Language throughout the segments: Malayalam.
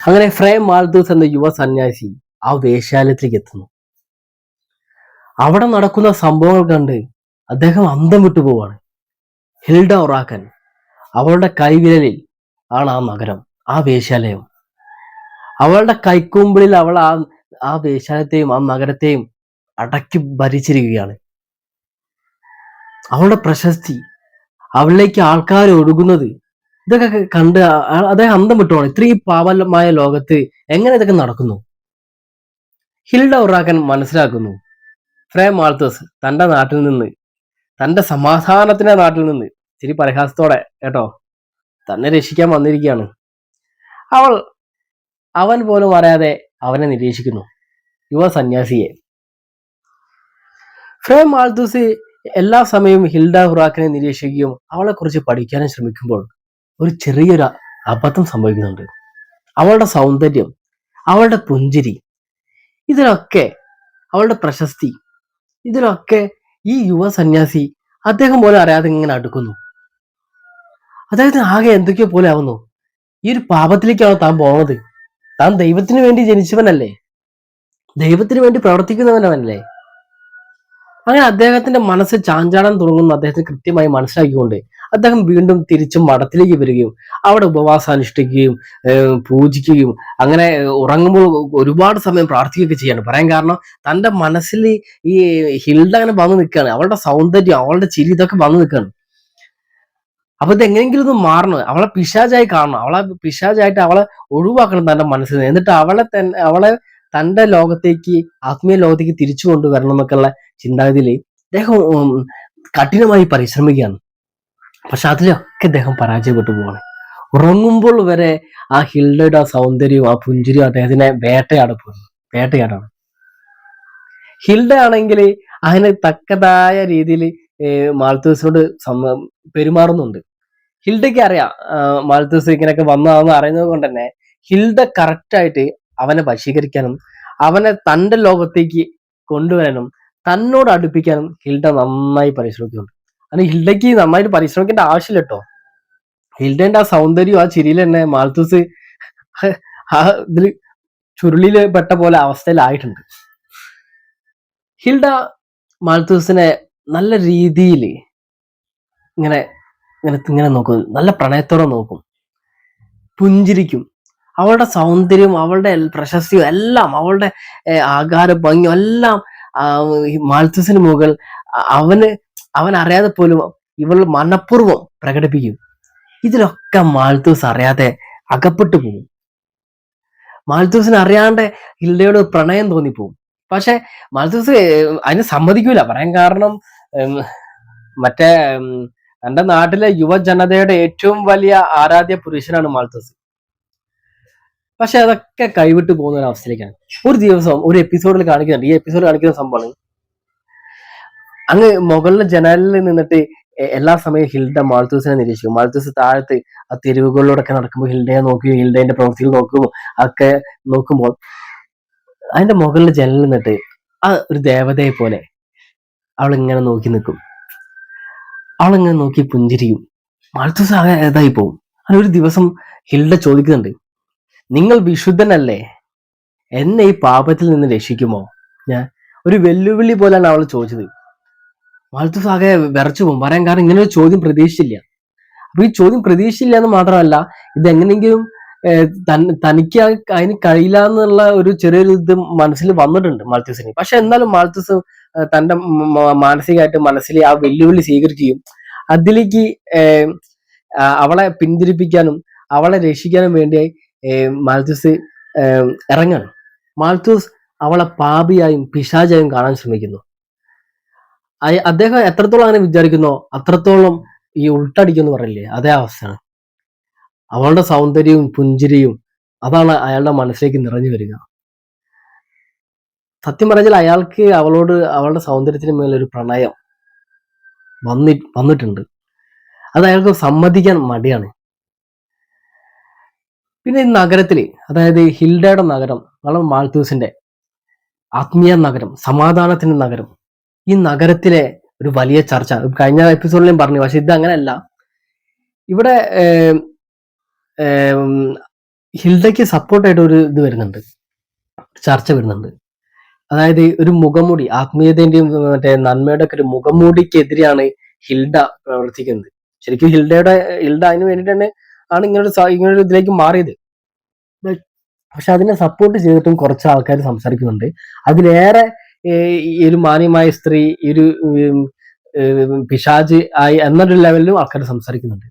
അങ്ങനെ ഫ്രേ മാൽദൂസ് എന്ന യുവ സന്യാസി ആ വേശ്യാലയത്തിലേക്ക് എത്തുന്നു. അവിടെ നടക്കുന്ന സംഭവങ്ങൾ കണ്ട് അദ്ദേഹം അന്തം വിട്ടു പോവാണ്. ഹിൽഡ ഒറാക്കൻ, അവളുടെ കൈവിരലിൽ ആണ് ആ നഗരം, ആ വേശ്യാലയം. അവളുടെ കൈക്കുമ്പിളിൽ അവൾ ആ വേശ്യാലയത്തെയും ആ നഗരത്തെയും അടക്കി ഭരിച്ചിരിക്കുകയാണ്. അവളുടെ പ്രശസ്തി, അവളിലേക്ക് ആൾക്കാർ ഒഴുകുന്നത്, ഇതൊക്കെ കണ്ട് അദ്ദേഹം അന്തം വിട്ടുപോകണം. ഇത്രയും പാവലമായ ലോകത്ത് എങ്ങനെ ഇതൊക്കെ നടക്കുന്നു? ഹിൽഡ ഉറാക്കൻ മനസ്സിലാക്കുന്നു, ഫ്രേ മാൾത്തസ് തന്റെ നാട്ടിൽ നിന്ന്, തന്റെ സമാധാനത്തിന്റെ നാട്ടിൽ നിന്ന് ഇച്ചിരി പരിഹാസത്തോടെ കേട്ടോ തന്നെ രക്ഷിക്കാൻ വന്നിരിക്കുകയാണ്. അവൻ പോലും അറിയാതെ അവനെ നിരീക്ഷിക്കുന്നു, യുവ സന്യാസിയെ. ഫ്രേ മാൾത്തൂസ് എല്ലാ സമയവും ഹിൽഡ ഹുറാക്കിനെ നിരീക്ഷിക്കുകയും അവളെ കുറിച്ച് പഠിക്കാനും ശ്രമിക്കുമ്പോൾ ഒരു ചെറിയൊരു അബദ്ധം സംഭവിക്കുന്നുണ്ട്. അവളുടെ സൗന്ദര്യം, അവളുടെ പുഞ്ചിരി, ഇതിലൊക്കെ അവളുടെ പ്രശസ്തി, ഇതിലൊക്കെ ഈ യുവ സന്യാസി അദ്ദേഹം പോലും അറിയാതെ ഇങ്ങനെ അടുക്കുന്നു. അദ്ദേഹത്തിന് ആകെ എന്തൊക്കെയോ പോലെ ആവുന്നു. ഈ ഒരു പാപത്തിലേക്കാണോ താൻ പോകുന്നത്? താൻ ദൈവത്തിന് വേണ്ടി ജനിച്ചവനല്ലേ, ദൈവത്തിന് വേണ്ടി പ്രവർത്തിക്കുന്നവനല്ലേ? അങ്ങനെ അദ്ദേഹത്തിന്റെ മനസ്സ് ചാഞ്ചാടാൻ തുടങ്ങുന്നു. അദ്ദേഹത്തിന് കൃത്യമായി മനസ്സിലാക്കിക്കൊണ്ട് അദ്ദേഹം വീണ്ടും തിരിച്ചും മഠത്തിലേക്ക് വരികയും അവിടെ ഉപവാസം അനുഷ്ഠിക്കുകയും പൂജിക്കുകയും അങ്ങനെ ഉറങ്ങുമ്പോൾ ഒരുപാട് സമയം പ്രാർത്ഥിക്കുകയൊക്കെ ചെയ്യാണ്. പറയാൻ കാരണം തന്റെ മനസ്സിൽ ഈ ഹിൽഡ അങ്ങനെ വന്നു നിൽക്കുകയാണ്. അവളുടെ സൗന്ദര്യം, അവളുടെ ചിരി, ഇതൊക്കെ വന്നു നിൽക്കുകയാണ്. അപ്പൊ ഇത് എങ്ങനെയെങ്കിലും ഒന്ന് മാറണം, അവളെ പിശാചായി കാണണം, അവളെ പിശാചായിട്ട് അവളെ ഒഴിവാക്കണം തന്റെ മനസ്സിൽ നിന്ന്. എന്നിട്ട് അവളെ തന്റെ ലോകത്തേക്ക്, ആത്മീയ ലോകത്തേക്ക് തിരിച്ചു കൊണ്ടുവരണം എന്നൊക്കെയുള്ള ചിന്താഗതിയിൽ അദ്ദേഹം കഠിനമായി പരിശ്രമിക്കുകയാണ്. പക്ഷെ അതിലൊക്കെ അദ്ദേഹം പരാജയപ്പെട്ടു പോവാണ്. ഉറങ്ങുമ്പോൾ വരെ ആ ഹിൽഡയുടെ ആ സൗന്ദര്യവും ആ പുഞ്ചിരിയും അദ്ദേഹത്തിനെ വേട്ടയാടാണ്. ഹിൽഡ ആണെങ്കിൽ അതിന് തക്കതായ രീതിയിൽ മാൾത്തൂസിനോട് പെരുമാറുന്നുണ്ട്. ഹിൽഡയ്ക്ക് അറിയാം മാൾത്തൂസ് ഇങ്ങനെയൊക്കെ വന്നതാണെന്ന് അറിയുന്നത് കൊണ്ട് തന്നെ ഹിൽഡ കറക്റ്റായിട്ട് അവനെ വശീകരിക്കാനും അവനെ തന്റെ ലോകത്തേക്ക് കൊണ്ടുവരാനും തന്നോട് അടുപ്പിക്കാനും ഹിൽഡ നന്നായി പരിശ്രമിക്കുന്നുണ്ട്. അത് ഹിൽഡയ്ക്ക് നന്നായിട്ട് പരിശ്രമിക്കേണ്ട ആവശ്യമില്ല കേട്ടോ. ഹിൽഡന്റെ ആ സൗന്ദര്യവും ആ ചിരിയിൽ തന്നെ മാൾത്തൂസ് ആ ഇതിൽ ചുരുളില് പെട്ട പോലെ അവസ്ഥയിലായിട്ടുണ്ട്. ഹിൽഡ മാൾത്തൂസിനെ നല്ല രീതിയിൽ ഇങ്ങനെ ഇങ്ങനെ ഇങ്ങനെ നോക്കും, നല്ല പ്രണയത്തോടെ നോക്കും, പുഞ്ചിരിക്കും. അവളുടെ സൗന്ദര്യവും അവളുടെ പ്രശസ്തിയും എല്ലാം, അവളുടെ ആകാര ഭംഗിയും എല്ലാം മാൾത്തൂസിന് മുകൾ അവൻ അറിയാതെ പോലും ഇവൾ മനഃപൂർവ്വം പ്രകടിപ്പിക്കും. ഇതിലൊക്കെ മാൾത്തൂസ് അറിയാതെ അകപ്പെട്ടു പോകും. മാൾത്തൂസിന് അറിയാണ്ട് ഹിൽഡയോട് പ്രണയം തോന്നിപ്പോവും. പക്ഷെ മാൾത്തൂസ് അതിന് സമ്മതിക്കൂല. പറയാൻ കാരണം മറ്റേ തന്റെ നാട്ടിലെ യുവജനതയുടെ ഏറ്റവും വലിയ ആരാധ്യ പുരുഷനാണ് മാൾത്തൂസ്. പക്ഷെ അതൊക്കെ കൈവിട്ട് പോകുന്ന ഒരു അവസ്ഥയിലേക്കാണ്. ഒരു ദിവസം ഒരു എപ്പിസോഡിൽ കാണിക്കുന്നുണ്ട്, ഈ എപ്പിസോഡ് കാണിക്കുന്ന സംഭവമാണ്, അങ്ങ് മുകളിലെ ജനലിൽ നിന്നിട്ട് എല്ലാ സമയവും ഹിൽഡ മാൾത്തൂസിനെ നിരീക്ഷിക്കും. മാൾത്തൂസ് താഴത്ത് ആ തെരുവുകളിലൂടെയൊക്കെ നടക്കുമ്പോൾ ഹിൽഡയെ നോക്കുകയും ഹിൽഡന്റെ പ്രവൃത്തികൾ നോക്കുമ്പോൾ ഒക്കെ നോക്കുമ്പോൾ അതിന്റെ മുകളിലെ ജനലിൽ നിന്നിട്ട് ആ ഒരു ദേവതയെ പോലെ അവളിങ്ങനെ നോക്കി നിൽക്കും. അവളിങ്ങനെ നോക്കി പുഞ്ചിരിക്കും. മാൾത്തൂസ് ആകെ ഇതായി പോകും. അങ്ങനെ ഒരു ദിവസം ഹിൽഡ ചോദിക്കുന്നുണ്ട്, നിങ്ങൾ വിശുദ്ധനല്ലേ, എന്നെ ഈ പാപത്തിൽ നിന്ന് രക്ഷിക്കുമോ? ഞാൻ ഒരു വെല്ലുവിളി പോലെയാണ് അവൾ ചോദിച്ചത്. മാൾത്തൂസ് ആകെ വിറച്ചു പോകും. പറയാൻ കാരണം ഇങ്ങനെ ഒരു ചോദ്യം പ്രതീക്ഷിച്ചില്ല. അപ്പൊ ഈ ചോദ്യം പ്രതീക്ഷിച്ചില്ല എന്ന് മാത്രമല്ല, ഇതെങ്ങനെങ്കിലും തനിക്ക് അതിന് കഴിയില്ല എന്നുള്ള ഒരു ചെറിയൊരു ഇത് മനസ്സിൽ വന്നിട്ടുണ്ട് മാൾത്തൂസിന്. പക്ഷെ എന്നാലും മാൾത്തൂസ് തന്റെ മാനസികമായിട്ട് മനസ്സിൽ ആ വെല്ലുവിളി സ്വീകരിക്കുകയും അതിലേക്ക് അവളെ പിന്തിരിപ്പിക്കാനും അവളെ രക്ഷിക്കാനും വേണ്ടിയായി മാൾത്തൂസ് ഇറങ്ങാണ്. മാൾത്തൂസ് അവളെ പാപിയായും പിശാചായും കാണാൻ ശ്രമിക്കുന്നു. അദ്ദേഹം എത്രത്തോളം അങ്ങനെ വിചാരിക്കുന്നോ അത്രത്തോളം ഈ ഉൾട്ടടിക്കുമെന്ന് പറയില്ലേ, അതേ അവസ്ഥയാണ്. അവളുടെ സൗന്ദര്യവും പുഞ്ചിരിയും അതാണ് അയാളുടെ മനസ്സിലേക്ക് നിറഞ്ഞു വരിക. സത്യം പറഞ്ഞാൽ അയാൾക്ക് അവളുടെ സൗന്ദര്യത്തിന് മേലൊരു പ്രണയം വന്നിട്ടുണ്ട്. അത് അയാൾക്ക് സമ്മതിക്കാൻ മടിയാണ്. പിന്നെ ഈ നഗരത്തില്, അതായത് ഹിൽഡയുടെ നഗരം, മാൾത്തൂസിന്റെ ആത്മീയ നഗരം, സമാധാനത്തിന്റെ നഗരം, ഈ നഗരത്തിലെ ഒരു വലിയ ചർച്ച കഴിഞ്ഞ എപ്പിസോഡിലും പറഞ്ഞു. പക്ഷെ ഇത് അങ്ങനെയല്ല. ഇവിടെ ഹിൽഡയ്ക്ക് സപ്പോർട്ടായിട്ട് ഒരു ഇത് വരുന്നുണ്ട്, ചർച്ച വരുന്നുണ്ട്. അതായത് ഒരു മുഖംമൂടി, ആത്മീയതന്റെയും മറ്റേ നന്മയുടെ ഒക്കെ ഒരു മുഖംമൂടിക്കെതിരെയാണ് ഹിൽഡ പ്രവർത്തിക്കുന്നത്. ശരിക്കും ഹിൽഡ അതിന് വേണ്ടിയിട്ട് തന്നെ ആണ് ഇങ്ങനൊരു ഇതിലേക്ക് മാറിയത്. പക്ഷെ അതിനെ സപ്പോർട്ട് ചെയ്തിട്ടും കുറച്ച് ആൾക്കാർ സംസാരിക്കുന്നുണ്ട്. അതിലേറെ ഈ ഒരു മാന്യമായ സ്ത്രീ ഈ ഒരു പിശാജ് ആയി എന്നൊരു ലെവലിലും ആൾക്കാർ സംസാരിക്കുന്നുണ്ട്.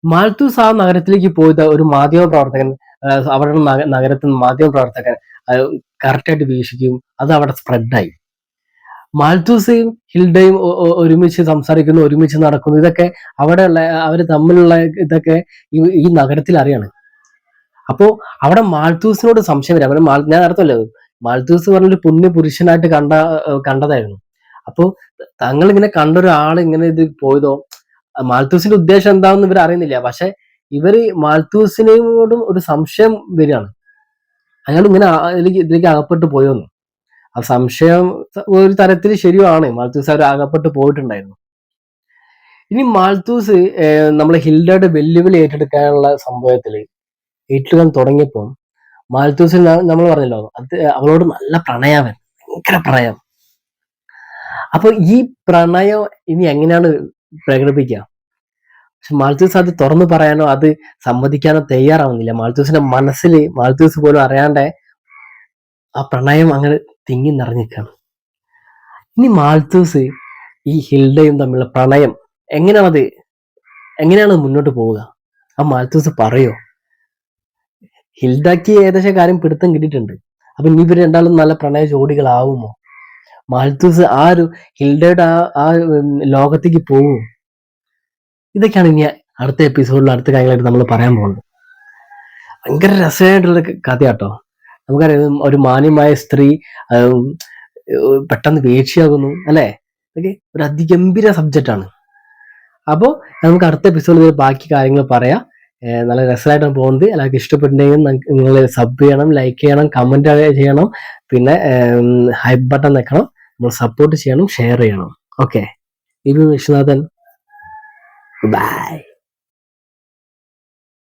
മാൽത്തൂസ് ആ നഗരത്തിലേക്ക് പോയത് ഒരു മാധ്യമ പ്രവർത്തകൻ, അവരുടെ നഗരത്തിൽ മാധ്യമ പ്രവർത്തകൻ കറക്റ്റായിട്ട് വീക്ഷിക്കും, അത് അവിടെ സ്പ്രെഡായി. മാൽത്തൂസയും ഹിൽഡയും ഒരുമിച്ച് സംസാരിക്കുന്നു, ഒരുമിച്ച് നടക്കുന്നു. ഇതൊക്കെ അവിടെയുള്ള അവര് തമ്മിലുള്ള ഇതൊക്കെ ഈ നഗരത്തിൽ അറിയാണ്. അപ്പോ അവിടെ മാൽത്തൂസിനോട് സംശയം വരാം. ഞാൻ നേരത്തല്ലേ മാൽത്തൂസ് പറഞ്ഞൊരു പുണ്യ പുരുഷനായിട്ട് കണ്ടതായിരുന്നു. അപ്പോ തങ്ങൾ ഇങ്ങനെ കണ്ട ഒരാൾ ഇങ്ങനെ ഇത് പോയതോ, മാൽത്തൂസിന്റെ ഉദ്ദേശം എന്താണെന്ന് ഇവർ അറിയുന്നില്ല. പക്ഷെ ഇവര് മാൽത്തൂസിനോടും ഒരു സംശയം വരികയാണ്, അയാൾ ഇങ്ങനെ ഇതിലേക്ക് അകപ്പെട്ട് പോയോന്ന്. ആ സംശയം ഒരു തരത്തിൽ ശരിയാണ്, മാൽത്തൂസ് അവർ അകപ്പെട്ട് പോയിട്ടുണ്ടായിരുന്നു. ഇനി മാൽത്തൂസ് നമ്മളെ ഹിൽഡയുടെ വെല്ലുവിളി ഏറ്റെടുക്കാനുള്ള സംഭവത്തില് ഏറ്റെടുക്കാൻ തുടങ്ങിയപ്പോൾ മാൽത്തൂസിൽ നമ്മൾ പറഞ്ഞല്ലോ, അത് അവളോട് നല്ല പ്രണയാവൻ, ഭയങ്കര പ്രണയം. അപ്പൊ ഈ പ്രണയം ഇനി എങ്ങനെയാണ് പ്രകടിപ്പിക്കുക? പക്ഷെ മാൽത്തൂസ് അത് തുറന്നു പറയാനോ അത് സമ്മതിക്കാനോ തയ്യാറാവുന്നില്ല. മാൽത്തൂസിന്റെ മനസ്സിൽ മാൽത്തൂസ് പോലും അറിയാണ്ട് ആ പ്രണയം അങ്ങനെ തിങ്ങി നിറഞ്ഞിരിക്കുകയാണ്. ഇനി മാൽത്തൂസ് ഈ ഹിൽഡയും തമ്മിലുള്ള പ്രണയം എങ്ങനെയാണ് മുന്നോട്ട് പോവുക? ആ മാൽത്തൂസ് പറയോ? ഹിൽഡയ്ക്ക് ഏകദേശം കാര്യം പിടുത്തം കിട്ടിയിട്ടുണ്ട്. അപ്പൊ ഇനി ഇവർ രണ്ടാളും നല്ല പ്രണയ ജോഡികളാവുമോ? മാൽത്തൂസ് ആ ഒരു ഹിൽഡയുടെ ആ ലോകത്തേക്ക് പോകുമോ? ഇതൊക്കെയാണ് ഇനി അടുത്ത എപ്പിസോഡിൽ അടുത്ത കാര്യങ്ങളായിട്ട് നമ്മൾ പറയാൻ പോകുന്നത്. ഭയങ്കര രസമായിട്ടുള്ള കഥയാട്ടോ. നമുക്കറിയാം, ഒരു മാന്യമായ സ്ത്രീ പെട്ടെന്ന് വേശ്യയാകുന്നു അല്ലെ, ഇതൊക്കെ ഒരു അതിഗംഭീര സബ്ജക്റ്റ് ആണ്. അപ്പോൾ നമുക്ക് അടുത്ത എപ്പിസോഡിൽ ബാക്കി കാര്യങ്ങൾ പറയാം. നല്ല രസമായിട്ടാണ് പോകുന്നത്. എല്ലാവർക്കും ഇഷ്ടപ്പെട്ടിട്ടുണ്ടെങ്കിൽ നിങ്ങൾ സബ് ചെയ്യണം, ലൈക്ക് ചെയ്യണം, കമന്റ് ചെയ്യണം, പിന്നെ ഹൈപ്പ് ബട്ടൺ വെക്കണം, നമ്മൾ സപ്പോർട്ട് ചെയ്യണം, ഷെയർ ചെയ്യണം. ഓക്കെ, ഇത് വിശ്വനാഥൻ, ബൈ.